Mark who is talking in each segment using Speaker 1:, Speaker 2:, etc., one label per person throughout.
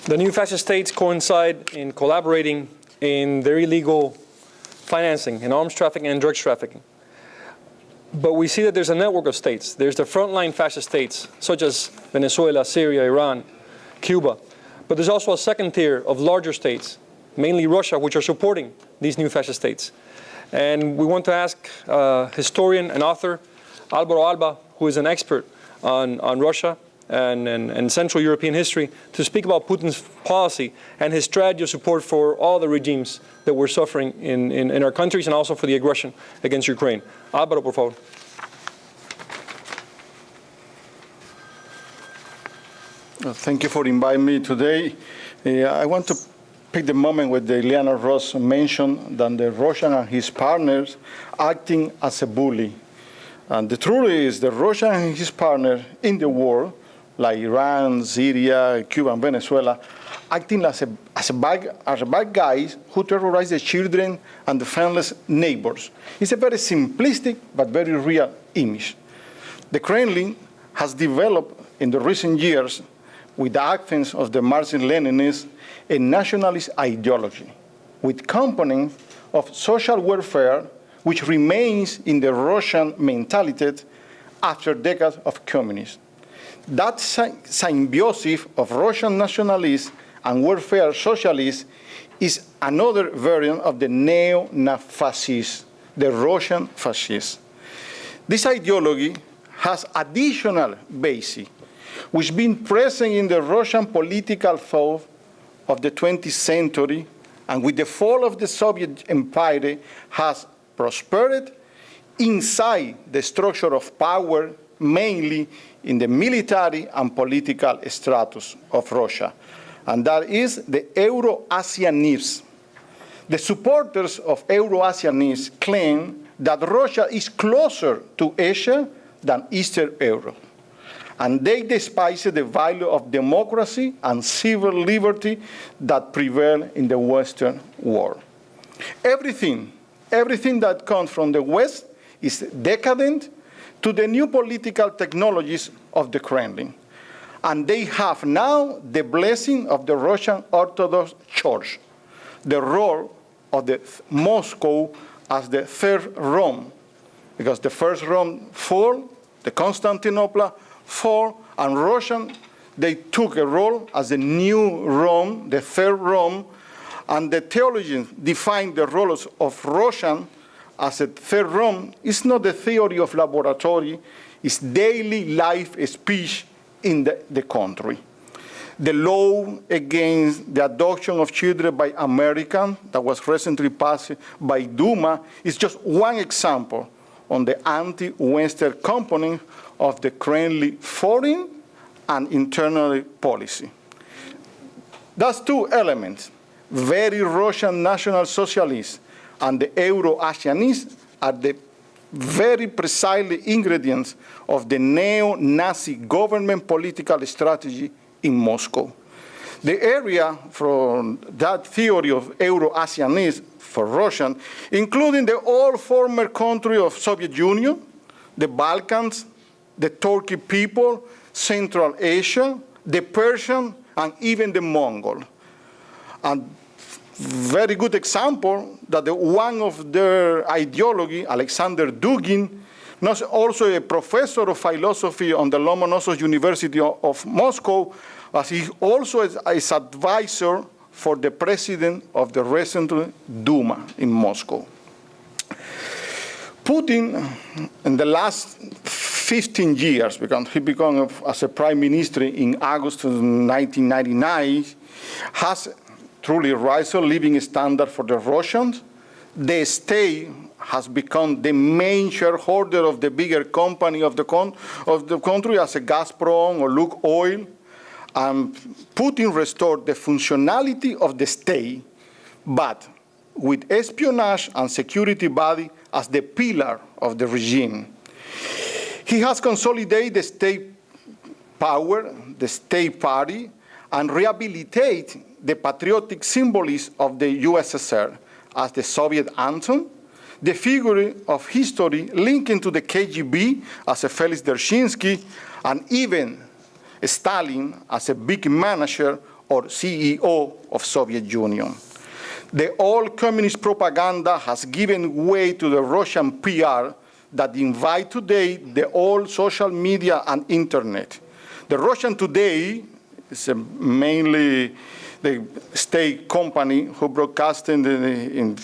Speaker 1: The new fascist states coincide in collaborating in their illegal financing, in arms trafficking and drugs trafficking. But we see that there's a network of states. There's the frontline fascist states, such as Venezuela, Syria, Iran, Cuba. But there's also a second tier of larger states, mainly Russia, which are supporting these new fascist states. And we want to ask historian and author Álvaro Alba, who is an expert on Russia and Central European history, to speak about Putin's policy and his strategy of support for all the regimes that we're suffering in our countries, and also for the aggression against Ukraine. Álvaro, por favor.
Speaker 2: Thank you for inviting me today. I want to pick the moment where Ileana Ross mentioned that the Russian and his partners acting as a bully. And the truth is that Russia and his partners in the world, like Iran, Syria, Cuba, and Venezuela, acting as bad guys who terrorize the children and defenseless neighbors. It's a very simplistic but very real image. The Kremlin has developed in the recent years, with the actions of the Marxist-Leninists, a nationalist ideology with components of social welfare which remains in the Russian mentality after decades of communism. That symbiosis of Russian nationalists and welfare socialists is another variant of the neo-fascists, the Russian fascists. This ideology has additional bases, which has been present in the Russian political thought of the 20th century, and with the fall of the Soviet Empire has prospered inside the structure of power, mainly in the military and political status of Russia, and that is the Euro-Asianism. The supporters of Euro-Asianism claim that Russia is closer to Asia than Eastern Europe, and they despise the value of democracy and civil liberty that prevail in the Western world. Everything that comes from the West is decadent to the new political technologies of the Kremlin. And they have now the blessing of the Russian Orthodox Church, the role of the Moscow as the third Rome, because the first Rome fell, the Constantinople fell, and Russian, they took a role as the new Rome, the third Rome, and the theologians defined the roles of Russian as a third Rome. It's not the theory of laboratory, it's daily life speech in the country. The law against the adoption of children by Americans that was recently passed by Duma is just one example on the anti-Western component of the Kremlin foreign and internal policy. That's two elements. Very Russian National Socialists and the Euro-Asianists are the very precisely ingredients of the neo-Nazi government political strategy in Moscow. The area from that theory of Euro-Asianism for Russian, including the all former country of Soviet Union, the Balkans, the Turkey people, Central Asia, the Persian, and even the Mongol. And very good example that one of their ideology, Alexander Dugin, also a professor of philosophy on the Lomonosov University of Moscow, as he also is advisor for the president of the recent Duma in Moscow. Putin, in the last 15 years, because he began as a prime minister in August of 1999, has truly raised a living standard for the Russians. The state has become the main shareholder of the bigger company of the country, as a Gazprom or Lukoil. And Putin restored the functionality of the state, but with espionage and security body as the pillar of the regime. He has consolidated the state power, the state party, and rehabilitate the patriotic symbolism of the USSR as the Soviet anthem, the figure of history linking to the KGB as a Felix Dzerzhinsky, and even Stalin as a big manager or CEO of Soviet Union. The old communist propaganda has given way to the Russian PR that invite today the old social media and internet. The Russian today is mainly the state company who broadcast in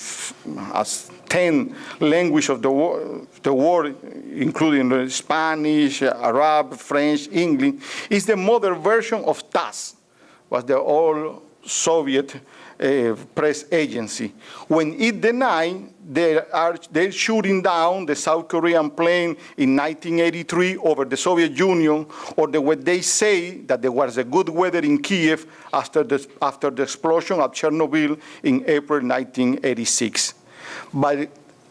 Speaker 2: as 10 languages of the world, including Spanish, Arab, French, English, is the modern version of TASS, was the old Soviet press agency. When it denied, they're shooting down the South Korean plane in 1983 over the Soviet Union, or when they say that there was a good weather in Kiev after the explosion of Chernobyl in April 1986. But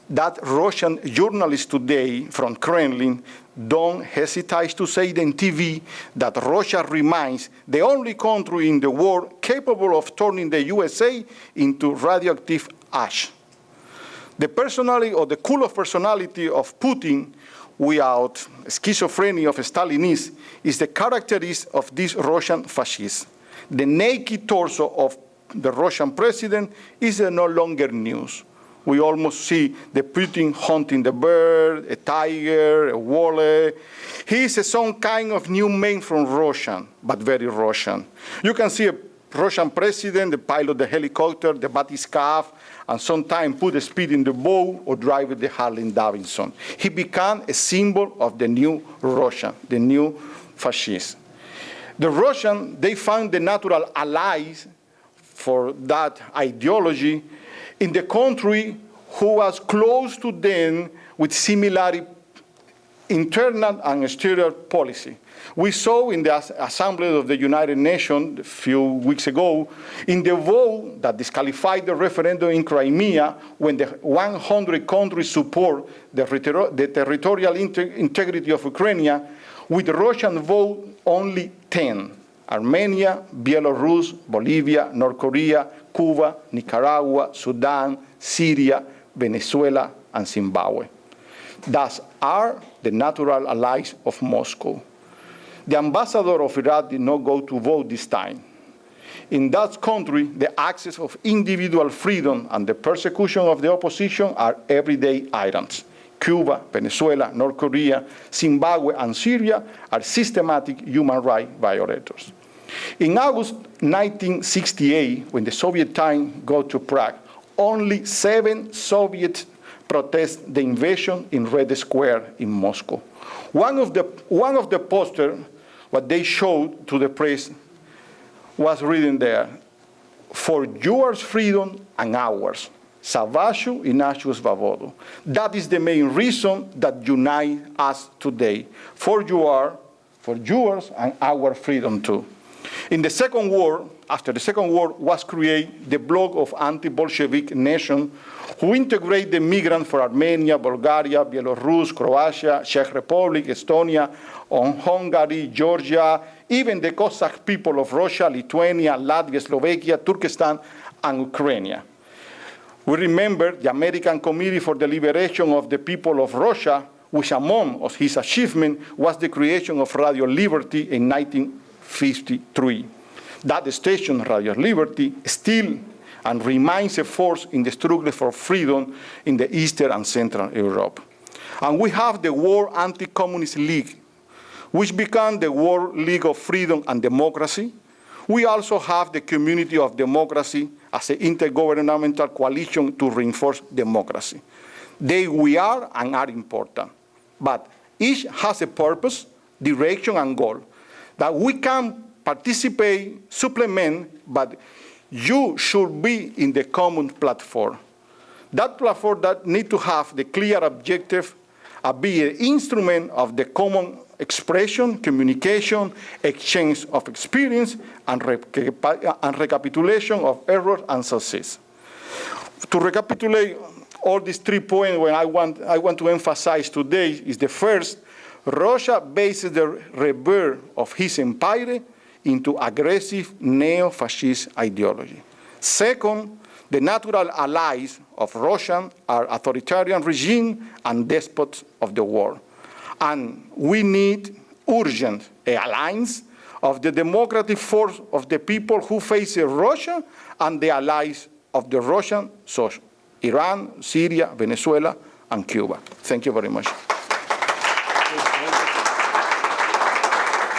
Speaker 2: that Russian journalists today from Kremlin don't hesitate to say in TV that Russia remains the only country in the world capable of turning the USA into radioactive ash. The personality or the cool of personality of Putin without schizophrenia of Stalinist is the characteristic of this Russian fascist. The naked torso of the Russian president is no longer news. We almost see the Putin hunting the bird, a tiger, a wall. He is some kind of new man from Russia, but very Russian. You can see a Russian president, the pilot the helicopter, the bathscarf, and sometimes put a speed in the bow or drive the Harley Davidson. He became a symbol of the new Russia, the new fascist. The Russians, they found the natural allies for that ideology in the country who was close to them with similar internal and external policy. We saw in the Assembly of the United Nations a few weeks ago, in the vote that disqualified the referendum in Crimea, when the 100 countries support the territorial integrity of Ukraine, with the Russian vote only 10. Armenia, Belarus, Bolivia, North Korea, Cuba, Nicaragua, Sudan, Syria, Venezuela, and Zimbabwe. Thus are the natural allies of Moscow. The ambassador of Iraq did not go to vote this time. In that country, the access of individual freedom and the persecution of the opposition are everyday items. Cuba, Venezuela, North Korea, Zimbabwe, and Syria are systematic human rights violators. In August 1968, when the Soviet time got to Prague, only 7 Soviets protested the invasion in Red Square in Moscow. One of the posters, what they showed to the press, was written there, "For yours freedom and ours. Savashu inacius vavodu." That is the main reason that unites us today. For yours and our freedom too. In the Second War, after the Second War, was created the bloc of anti-Bolshevik nations who integrate the migrants from Armenia, Bulgaria, Belarus, Croatia, Czech Republic, Estonia, Hungary, Georgia, even the Cossack people of Russia, Lithuania, Latvia, Slovakia, Turkestan, and Ukraine. We remember the American Committee for the Liberation of the People of Russia, which among his achievements was the creation of Radio Liberty in 1953. That station, Radio Liberty, still and remains a force in the struggle for freedom in the Eastern and Central Europe. And we have the World Anti-Communist League, which became the World League of Freedom and Democracy. We also have the Community of Democracy as an intergovernmental coalition to reinforce democracy. We are and are important, but each has a purpose, direction, and goal that we can participate, supplement, but you should be in the common platform. That platform that need to have the clear objective of being an instrument of the common expression, communication, exchange of experience, and recapitulation of errors and success. To recapitulate all these 3 points, what I want to emphasize today is the first: Russia bases the rebirth of his empire into aggressive neo-fascist ideology. Second, the natural allies of Russia are authoritarian regimes and despots of the world. And we need urgent alliance of the democratic force of the people who face Russia and the allies of the Russian, so Iran, Syria, Venezuela, and Cuba. Thank you very much.